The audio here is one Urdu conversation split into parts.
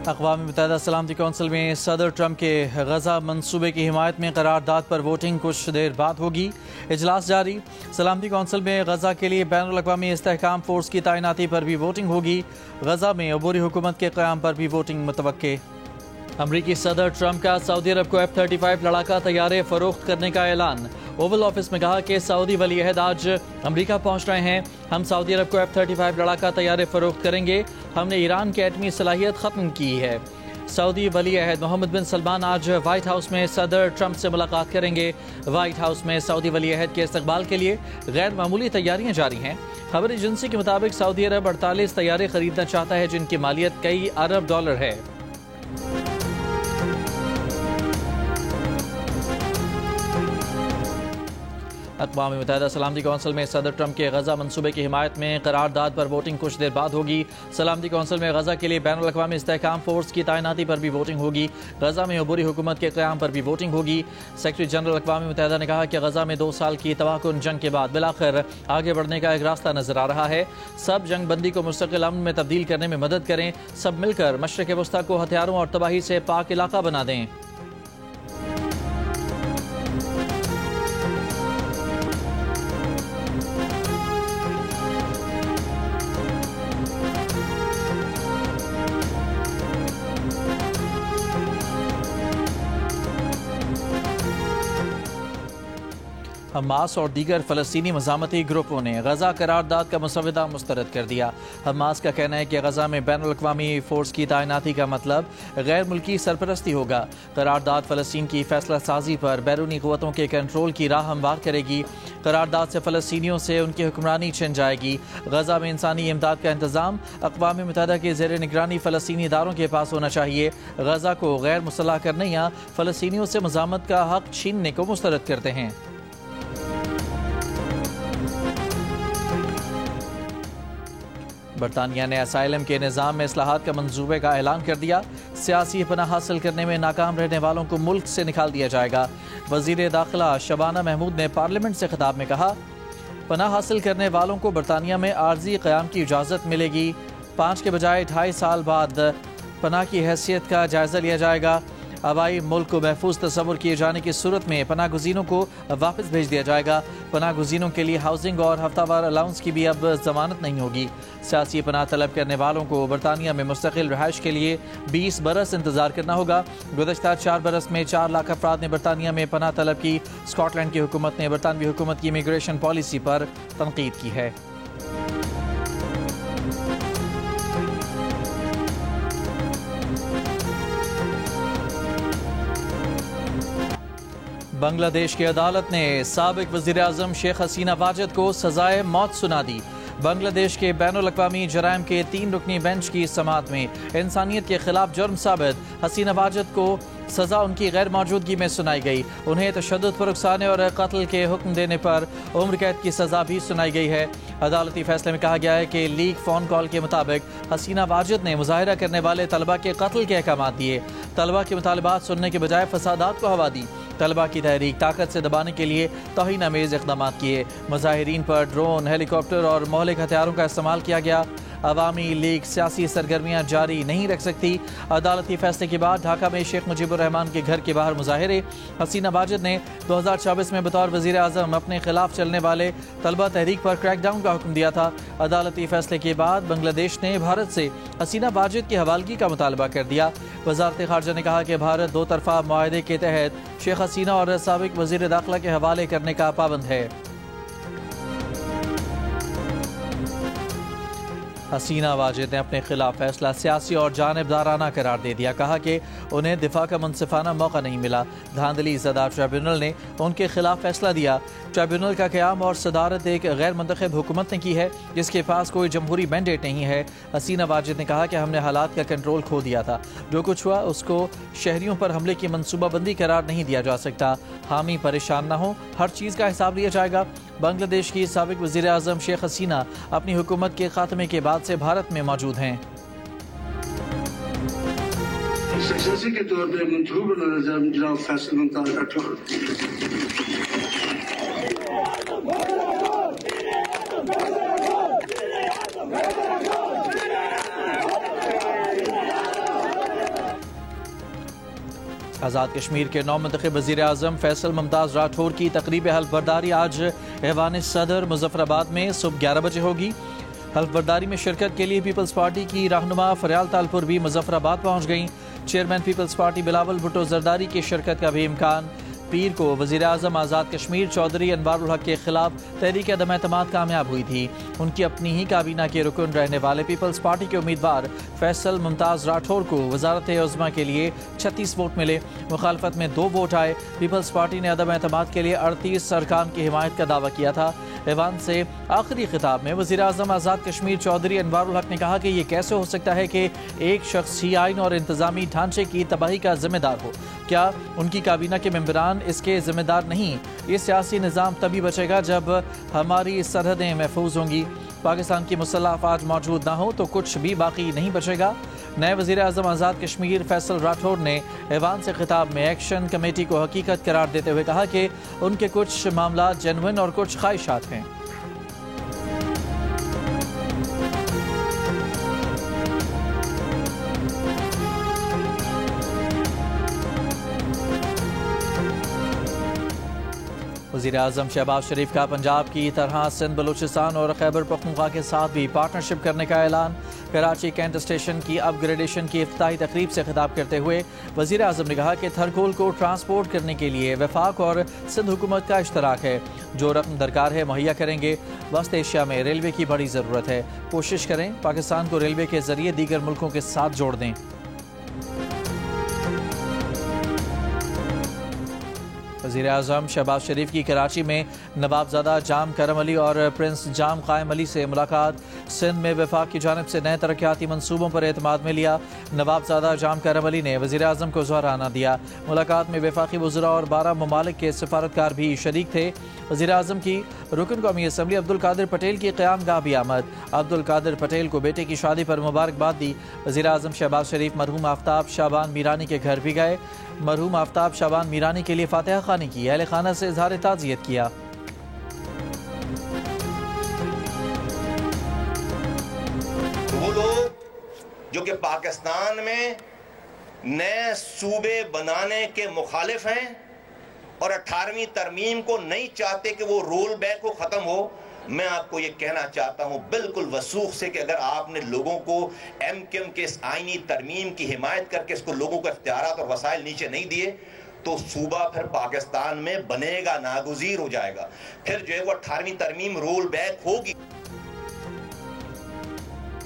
اقوام متحدہ سلامتی کونسل میں صدر ٹرمپ کے غزہ منصوبے کی حمایت میں قرارداد پر ووٹنگ کچھ دیر بعد ہوگی۔ اجلاس جاری۔ سلامتی کونسل میں غزہ کے لیے بین الاقوامی استحکام فورس کی تعیناتی پر بھی ووٹنگ ہوگی۔ غزہ میں عبوری حکومت کے قیام پر بھی ووٹنگ متوقع۔ امریکی صدر ٹرمپ کا سعودی عرب کو F-35 لڑاکا طیارے فروخت کرنے کا اعلان۔ اوول آفس میں کہا کہ سعودی ولی عہد آج امریکہ پہنچ رہے ہیں۔ ہم سعودی عرب کو F-35 لڑاکا طیارے فروخت کریں گے۔ ہم نے ایران کی ایٹمی صلاحیت ختم کی ہے۔ سعودی ولی عہد محمد بن سلمان آج وائٹ ہاؤس میں صدر ٹرمپ سے ملاقات کریں گے۔ وائٹ ہاؤس میں سعودی ولی عہد کے استقبال کے لیے غیر معمولی تیاریاں جاری ہیں۔ خبر ایجنسی کے مطابق سعودی عرب 48 طیارے خریدنا چاہتا ہے جن کی مالیت کئی ارب ڈالر ہے۔ اقوام متحدہ سلامتی کونسل میں صدر ٹرمپ کے غزہ منصوبے کی حمایت میں قرارداد پر ووٹنگ کچھ دیر بعد ہوگی۔ سلامتی کونسل میں غزہ کے لیے بین الاقوامی استحکام فورس کی تعیناتی پر بھی ووٹنگ ہوگی۔ غزہ میں عبوری حکومت کے قیام پر بھی ووٹنگ ہوگی۔ سیکرٹری جنرل اقوام متحدہ نے کہا کہ غزہ میں 2 سال کی تباہ کن جنگ کے بعد بالآخر آگے بڑھنے کا ایک راستہ نظر آ رہا ہے۔ سب جنگ بندی کو مستقل امن میں تبدیل کرنے میں مدد کریں۔ سب مل کر مشرق وسطیٰ کو ہتھیاروں اور تباہی سے پاک علاقہ بنا دیں۔ حماس اور دیگر فلسطینی مزاحمتی گروپوں نے غزہ قرارداد کا مسودہ مسترد کر دیا۔ حماس کا کہنا ہے کہ غزہ میں بین الاقوامی فورس کی تعیناتی کا مطلب غیر ملکی سرپرستی ہوگا۔ قرارداد فلسطین کی فیصلہ سازی پر بیرونی قوتوں کے کنٹرول کی راہ ہموار کرے گی۔ قرارداد سے فلسطینیوں سے ان کی حکمرانی چھن جائے گی۔ غزہ میں انسانی امداد کا انتظام اقوام متحدہ کے زیر نگرانی فلسطینی اداروں کے پاس ہونا چاہیے۔ غزہ کو غیر مسلح کرنے یا فلسطینیوں سے مزاحمت کا حق چھیننے کو مسترد کرتے ہیں۔ برطانیہ نے اسائلم کے نظام میں اصلاحات کا منصوبے کا اعلان کر دیا۔ سیاسی پناہ حاصل کرنے میں ناکام رہنے والوں کو ملک سے نکال دیا جائے گا۔ وزیر داخلہ شبانہ محمود نے پارلیمنٹ سے خطاب میں کہا، پناہ حاصل کرنے والوں کو برطانیہ میں عارضی قیام کی اجازت ملے گی۔ 5 کے بجائے 2.5 سال بعد پناہ کی حیثیت کا جائزہ لیا جائے گا۔ آبائی ملک کو محفوظ تصور کیے جانے کی صورت میں پناہ گزینوں کو واپس بھیج دیا جائے گا۔ پناہ گزینوں کے لیے ہاؤسنگ اور ہفتہ وار الاؤنس کی بھی اب ضمانت نہیں ہوگی۔ سیاسی پناہ طلب کرنے والوں کو برطانیہ میں مستقل رہائش کے لیے 20 برس انتظار کرنا ہوگا۔ گزشتہ 4 برس میں 4 لاکھ افراد نے برطانیہ میں پناہ طلب کی۔ اسکاٹ لینڈ کی حکومت نے برطانوی حکومت کی امیگریشن پالیسی پر تنقید کی ہے۔ بنگلہ دیش کی عدالت نے سابق وزیر اعظم شیخ حسینہ واجد کو سزائے موت سنا دی۔ بنگلہ دیش کے بین الاقوامی جرائم کے 3 رکنی بینچ کی سماعت میں انسانیت کے خلاف جرم ثابت حسینہ واجد کو سزا ان کی غیر موجودگی میں سنائی گئی۔ انہیں تشدد پر اکسانے اور قتل کے حکم دینے پر عمر قید کی سزا بھی سنائی گئی ہے۔ عدالتی فیصلے میں کہا گیا ہے کہ لیک فون کال کے مطابق حسینہ واجد نے مظاہرہ کرنے والے طلبہ کے قتل کے احکامات دیے۔ طلبہ کے مطالبات سننے کے بجائے فسادات کو ہوا دی۔ طلبہ کی تحریک طاقت سے دبانے کے لیے توہین آمیز اقدامات کیے۔ مظاہرین پر ڈرون، ہیلی کاپٹر اور مہلک ہتھیاروں کا استعمال کیا گیا۔ عوامی لیگ سیاسی سرگرمیاں جاری نہیں رکھ سکتی۔ عدالتی فیصلے کے بعد ڈھاکہ میں شیخ مجیب الرحمان کے گھر کے باہر مظاہرے۔ حسینہ واجد نے 2024 میں بطور وزیر اعظم اپنے خلاف چلنے والے طلبہ تحریک پر کریک ڈاؤن کا حکم دیا تھا۔ عدالتی فیصلے کے بعد بنگلہ دیش نے بھارت سے حسینہ واجد کی حوالگی کا مطالبہ کر دیا۔ وزارت خارجہ نے کہا کہ بھارت 2 طرفہ معاہدے کے تحت شیخ حسینہ اور سابق وزیر داخلہ کے حوالے کرنے کا پابند ہے۔ حسینہ واجد نے اپنے خلاف فیصلہ سیاسی اور جانبدارانہ قرار دے دیا۔ کہا کہ انہیں دفاع کا منصفانہ موقع نہیں ملا۔ دھاندلی زدہ ٹریبیونل نے ان کے خلاف فیصلہ دیا۔ ٹریبیونل کا قیام اور صدارت ایک غیر منتخب حکومت نے کی ہے جس کے پاس کوئی جمہوری مینڈیٹ نہیں ہے۔ حسینہ واجد نے کہا کہ ہم نے حالات کا کنٹرول کھو دیا تھا۔ جو کچھ ہوا اس کو شہریوں پر حملے کی منصوبہ بندی قرار نہیں دیا جا سکتا۔ حامی پریشان نہ ہوں، ہر چیز کا حساب لیا جائے گا۔ بنگلہ دیش کی سابق وزیر اعظم شیخ حسینہ اپنی حکومت کے خاتمے کے بعد سے بھارت میں موجود ہیں۔ سیاسی کے طور پہ منصوبہ جناب فیصل ممتاز راٹھور آزاد کشمیر کے نو منتخب وزیر اعظم فیصل ممتاز راٹھور کی تقریب حلف برداری آج ایوان صدر مظفر آباد میں صبح 11 بجے ہوگی۔ حلف برداری میں شرکت کے لیے پیپلز پارٹی کی رہنما فریال تالپور بھی مظفر آباد پہنچ گئیں۔ Chairman peoples party Bilawal Bhutto Zardari کی شرکت کا بھی امکان۔ پیر کو وزیر اعظم آزاد کشمیر چودھری انوار الحق کے خلاف تحریک عدم اعتماد کامیاب ہوئی تھی۔ ان کی اپنی ہی کابینہ کے رکن رہنے والے پیپلز پارٹی کے امیدوار فیصل ممتاز راٹھور کو وزارت عظمیٰ کے لیے 36 ووٹ ملے، مخالفت میں 2 ووٹ آئے۔ پیپلز پارٹی نے عدم اعتماد کے لیے 38 ارکان کی حمایت کا دعویٰ کیا تھا۔ ایوان سے آخری خطاب میں وزیر اعظم آزاد کشمیر چودھری انوار الحق نے کہا کہ یہ کیسے ہو سکتا ہے کہ ایک شخص ہی آئین اور انتظامی ڈھانچے کی تباہی کا ذمہ دار ہو؟ کیا ان کی کابینہ کے ممبران اس کے ذمہ دار نہیں؟ یہ سیاسی نظام تبھی بچے گا جب ہماری سرحدیں محفوظ ہوں گی۔ پاکستان کی مسلح افواج موجود نہ ہو تو کچھ بھی باقی نہیں بچے گا۔ نئے وزیر اعظم آزاد کشمیر فیصل راٹھور نے ایوان سے خطاب میں ایکشن کمیٹی کو حقیقت قرار دیتے ہوئے کہا کہ ان کے کچھ معاملات جینوئن اور کچھ خواہشات ہیں۔ وزیر اعظم شہباز شریف کا پنجاب کی طرح سندھ بلوچستان اور خیبر پختونخوا کے ساتھ بھی پارٹنرشپ کرنے کا اعلان۔ کراچی کینٹ اسٹیشن کی اپ گریڈیشن کی افتتاحی تقریب سے خطاب کرتے ہوئے وزیر اعظم نے کہا کہ تھرکول کو ٹرانسپورٹ کرنے کے لیے وفاق اور سندھ حکومت کا اشتراک ہے۔ جو رقم درکار ہے مہیا کریں گے۔ وسط ایشیا میں ریلوے کی بڑی ضرورت ہے، کوشش کریں پاکستان کو ریلوے کے ذریعے دیگر ملکوں کے ساتھ جوڑ دیں۔ وزیر اعظم شہباز شریف کی کراچی میں نوابزادہ جام کرم علی اور پرنس جام قائم علی سے ملاقات۔ سندھ میں وفاق کی جانب سے نئے ترقیاتی منصوبوں پر اعتماد میں لیا۔ نوابزادہ جام کرم علی نے وزیر اعظم کو زہرانہ دیا۔ ملاقات میں وفاقی وزراء اور 12 ممالک کے سفارتکار بھی شریک تھے۔ وزیر اعظم کی رکن قومی اسمبلی عبدالقادر پٹیل کی قیام گاہ بھی آمد۔ عبدالقادر پٹیل کو بیٹے کی شادی پر مبارکباد دی۔ وزیر اعظم شہباز شریف مرحوم آفتاب شعبان میرانی کے گھر بھی گئے۔ مرحوم آفتاب شعبان میرانی کے لیے فاتحہ خوانی کی، اہل خانہ سے اظہار تعزیت کیا۔ وہ لوگ جو کہ پاکستان میں نئے صوبے بنانے کے مخالف ہیں اور 18ویں ترمیم کو نہیں چاہتے کہ وہ رول بیک کو ختم ہو، میں آپ کو یہ کہنا چاہتا ہوں بالکل وثوق سے کہ اگر آپ نے لوگوں کو ایم کیو ایم کے اس آئینی ترمیم کی حمایت کر کے اس کو لوگوں کو اختیارات اور وسائل نیچے نہیں دیے تو صوبہ پھر پاکستان میں بنے گا، ناگزیر ہو جائے گا۔ پھر جو ہے وہ 18ویں ترمیم رول بیک ہوگی۔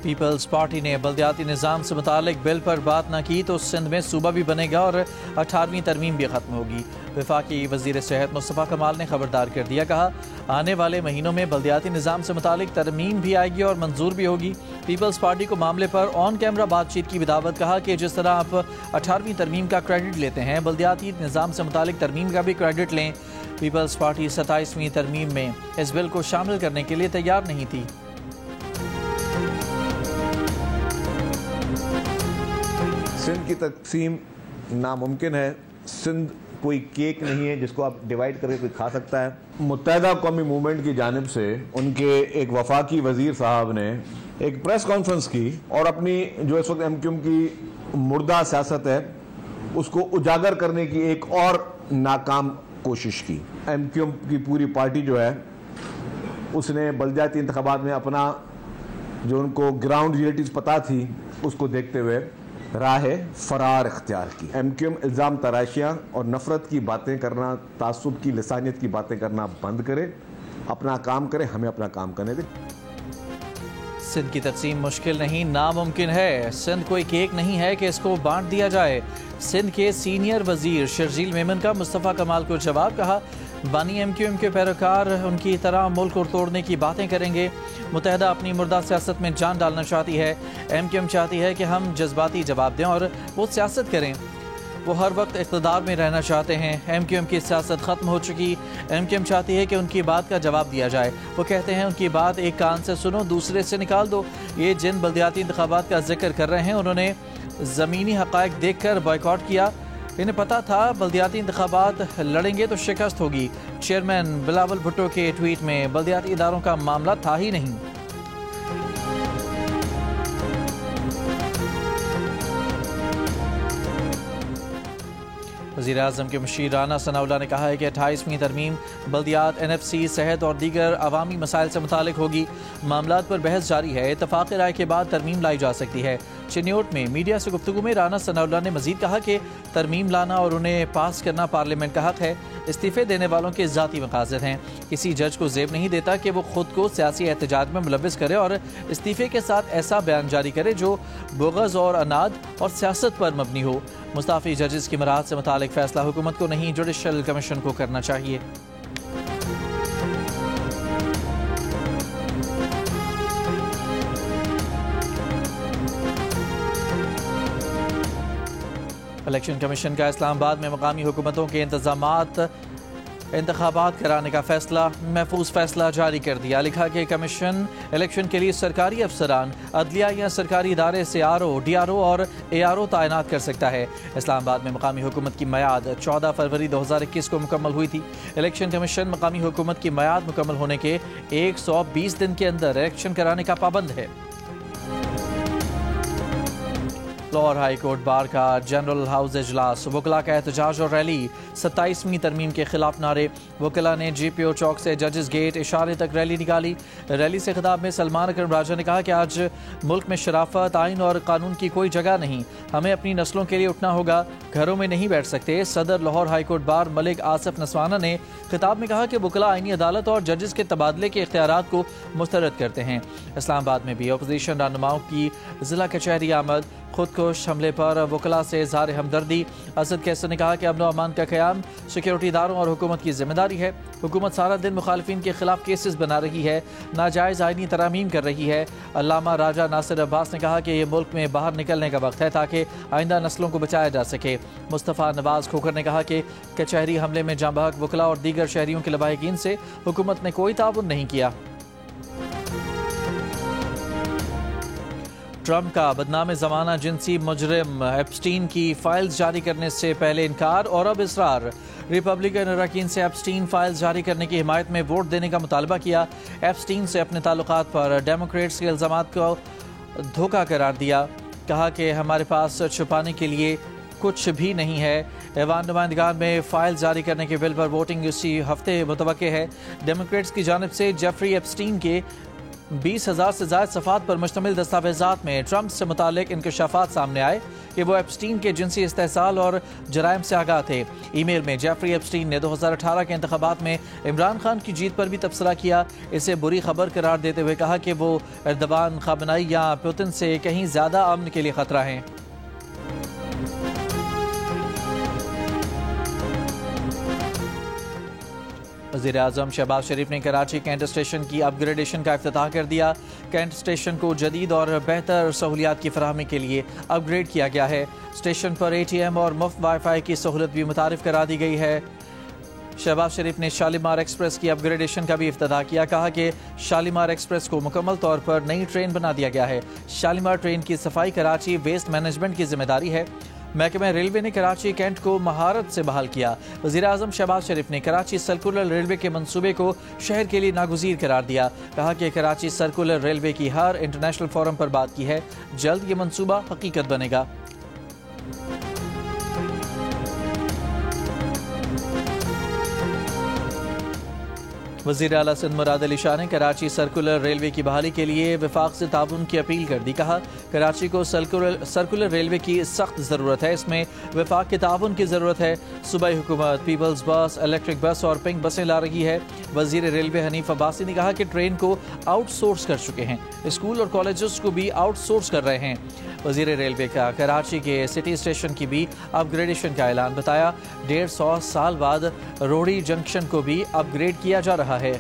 پیپلز پارٹی نے بلدیاتی نظام سے متعلق بل پر بات نہ کی تو سندھ میں صوبہ بھی بنے گا اور 18ویں ترمیم بھی ختم ہوگی۔ وفاقی وزیر صحت مصطفیٰ کمال نے خبردار کر دیا، کہا آنے والے مہینوں میں بلدیاتی نظام سے متعلق ترمیم بھی آئے گی اور منظور بھی ہوگی۔ پیپلز پارٹی کو معاملے پر آن کیمرہ بات چیت کی بدعوت، کہا کہ جس طرح آپ 18ویں ترمیم کا کریڈٹ لیتے ہیں بلدیاتی نظام سے متعلق ترمیم کا بھی کریڈٹ لیں۔ پیپلز پارٹی 27ویں ترمیم میں اس بل کو شامل کرنے کے لیے تیار نہیں تھی۔ سندھ کی تقسیم ناممکن ہے۔ سندھ کوئی کیک نہیں ہے جس کو آپ ڈیوائیڈ کر کے کوئی کھا سکتا ہے۔ متحدہ قومی موومنٹ کی جانب سے ان کے ایک وفاقی وزیر صاحب نے ایک پریس کانفرنس کی اور اپنی جو اس وقت ایم کیو ایم کی مردہ سیاست ہے اس کو اجاگر کرنے کی ایک اور ناکام کوشش کی۔ ایم کیو ایم کی پوری پارٹی جو ہے اس نے بلدیاتی انتخابات میں اپنا جو ان کو گراؤنڈ ریئلٹیز پتہ تھی اس کو دیکھتے ہوئے راہ فرار اختیار کی۔ ایم کیو ایم الزام تراشیاں اور نفرت کی باتیں کرنا، تعصب کی لسانیت کی باتیں کرنا بند کرے، اپنا کام کرے، ہمیں اپنا کام کرنے دے۔ سندھ کی تقسیم مشکل نہیں، ناممکن ہے۔ سندھ کوئی کیک نہیں ہے کہ اس کو بانٹ دیا جائے۔ سندھ کے سینئر وزیر شرجیل میمن کا مصطفیٰ کمال کو جواب، کہا بانی ایم کیو ایم کے پیروکار ان کی طرح ملک کو توڑنے کی باتیں کریں گے۔ متحدہ اپنی مردہ سیاست میں جان ڈالنا چاہتی ہے۔ ایم کیو ایم چاہتی ہے کہ ہم جذباتی جواب دیں اور وہ سیاست کریں۔ وہ ہر وقت اقتدار میں رہنا چاہتے ہیں۔ ایم کیو ایم کی سیاست ختم ہو چکی۔ ایم کیو ایم چاہتی ہے کہ ان کی بات کا جواب دیا جائے۔ وہ کہتے ہیں ان کی بات ایک کان سے سنو، دوسرے سے نکال دو۔ یہ جن بلدیاتی انتخابات کا ذکر کر رہے ہیں انہوں نے زمینی حقائق دیکھ کر بائیکاٹ کیا۔ انہیں پتا تھا بلدیاتی انتخابات لڑیں گے تو شکست ہوگی۔ چیئرمین بلاول بھٹو کے ٹویٹ میں بلدیاتی اداروں کا معاملہ تھا ہی نہیں۔ وزیر اعظم کے مشیر رانا ثناءاللہ نے کہا ہے کہ 28ویں ترمیم بلدیات NFC صحت اور دیگر عوامی مسائل سے متعلق ہوگی. معاملات پر بحث جاری ہے. اتفاق رائے کے بعد ترمیم لائی جا سکتی ہے. چنیوٹ میں میڈیا سے گفتگو میں رانا ثناءاللہ نے مزید کہا کہ ترمیم لانا اور انہیں پاس کرنا پارلیمنٹ کا حق ہے. استعفے دینے والوں کے ذاتی مقاصد ہیں. کسی جج کو زیب نہیں دیتا کہ وہ خود کو سیاسی احتجاج میں ملوث کرے اور استعفے کے ساتھ ایسا بیان جاری کرے جو بغض اور اناد اور سیاست پر مبنی ہو. مستعفی ججز کی مراحت سے متعلق فیصلہ حکومت کو نہیں جوڈیشل کمیشن کو کرنا چاہیے. الیکشن کمیشن کا اسلام آباد میں مقامی حکومتوں کے انتخابات کرانے کا فیصلہ محفوظ فیصلہ جاری کر دیا. لکھا کہ کمیشن الیکشن کے لیے سرکاری افسران عدلیہ یا سرکاری ادارے سے RO, DRO اور ARO تعینات کر سکتا ہے. اسلام آباد میں مقامی حکومت کی میعاد 14 فروری 2021 کو مکمل ہوئی تھی. الیکشن کمیشن مقامی حکومت کی میعاد مکمل ہونے کے 120 دن کے اندر الیکشن کرانے کا پابند ہے. لاہور ہائی کورٹ بار کا جنرل ہاؤس اجلاس. وکلاء کا احتجاج اور ریلی. 27ویں ترمیم کے خلاف نعرے. وکلاء نے GPO چوک سے ججز گیٹ اشارے تک ریلی نکالی. ریلی سے خطاب میں سلمان اکرم راجہ نے کہا کہ آج ملک میں شرافت, آئین اور قانون کی کوئی جگہ نہیں. ہمیں اپنی نسلوں کے لیے اٹھنا ہوگا, گھروں میں نہیں بیٹھ سکتے. صدر لاہور ہائی کورٹ بار ملک آصف نسوانہ نے خطاب میں کہا کہ وکلاء آئینی عدالت اور ججز کے تبادلے کے اختیارات کو مسترد کرتے ہیں. اسلام آباد میں بھی اپوزیشن رہنماؤں کی ضلع کچہری آمد. خودکش حملے پر وکلاء سے اظہار ہمدردی. اسد کیسر نے کہا کہ امن و امان کا قیام سیکیورٹی اداروں اور حکومت کی ذمہ داری ہے. حکومت سارا دن مخالفین کے خلاف کیسز بنا رہی ہے, ناجائز آئینی ترامیم کر رہی ہے. علامہ راجہ ناصر عباس نے کہا کہ یہ ملک میں باہر نکلنے کا وقت ہے تاکہ آئندہ نسلوں کو بچایا جا سکے. مصطفیٰ نواز کھوکھر نے کہا کہ کچہری حملے میں جاں بحق وکلاء اور دیگر شہریوں کے لواحقین سے حکومت نے کوئی تعاون نہیں کیا. ٹرمپ کا بدنام زمانہ جنسی مجرم ایپسٹین کی فائلز جاری کرنے سے پہلے انکار اور اب اصرار. ریپبلکن اراکین سے ایپسٹین فائلز جاری کرنے کی حمایت میں ووٹ دینے کا مطالبہ کیا. ایپسٹین سے اپنے تعلقات پر ڈیموکریٹس کے الزامات کو دھوکہ قرار دیا. کہا کہ ہمارے پاس چھپانے کے لیے کچھ بھی نہیں ہے. ایوان نمائندگان میں فائل جاری کرنے کے بل پر ووٹنگ اسی ہفتے متوقع ہے. ڈیموکریٹس کی جانب سے جیفری ایپسٹین کے 20,000 سے زائد صفحات پر مشتمل دستاویزات میں ٹرمپ سے متعلق انکشافات سامنے آئے کہ وہ ایپسٹین کے جنسی استحصال اور جرائم سے آگاہ تھے. ای میل میں جیفری ایپسٹین نے 2018 کے انتخابات میں عمران خان کی جیت پر بھی تبصرہ کیا. اسے بری خبر قرار دیتے ہوئے کہا کہ وہ ایردوان, خامنئی یا پوتن سے کہیں زیادہ امن کے لیے خطرہ ہیں. وزیر اعظم شہباز شریف نے کراچی کینٹ اسٹیشن کی اپ گریڈیشن کا افتتاح کر دیا. کینٹ اسٹیشن کو جدید اور بہتر سہولیات کی فراہمی کے لیے اپ گریڈ کیا گیا ہے. اسٹیشن پر ATM اور مفت وائی فائی کی سہولت بھی متعارف کرا دی گئی ہے. شہباز شریف نے شالیمار ایکسپریس کی اپ گریڈیشن کا بھی افتتاح کیا. کہا کہ شالیمار ایکسپریس کو مکمل طور پر نئی ٹرین بنا دیا گیا ہے. شالیمار ٹرین کی صفائی کراچی ویسٹ مینجمنٹ کی ذمہ داری ہے. محکمہ ریلوے نے کراچی کینٹ کو مہارت سے بحال کیا. وزیر اعظم شہباز شریف نے کراچی سرکولر ریلوے کے منصوبے کو شہر کے لیے ناگزیر قرار دیا. کہا کہ کراچی سرکولر ریلوے کی ہر انٹرنیشنل فورم پر بات کی ہے. جلد یہ منصوبہ حقیقت بنے گا. وزیر اعلیٰ سندھ مراد علی شاہ نے کراچی سرکولر ریلوے کی بحالی کے لیے وفاق سے تعاون کی اپیل کر دی. کہا کراچی کو سرکولر ریلوے کی سخت ضرورت ہے. اس میں وفاق کے تعاون کی ضرورت ہے. صوبائی حکومت پیپلز بس, الیکٹرک بس اور پنک بسیں لا رہی ہے. وزیر ریلوے حنیف عباسی نے کہا کہ ٹرین کو آؤٹ سورس کر چکے ہیں. اسکول اور کالجز کو بھی آؤٹ سورس کر رہے ہیں. وزیر ریلوے کا کراچی کے سٹی اسٹیشن کی بھی اپ گریڈیشن کا اعلان. بتایا 150 سال بعد روڑی جنکشن کو بھی اپ گریڈ کیا جا رہا ہے.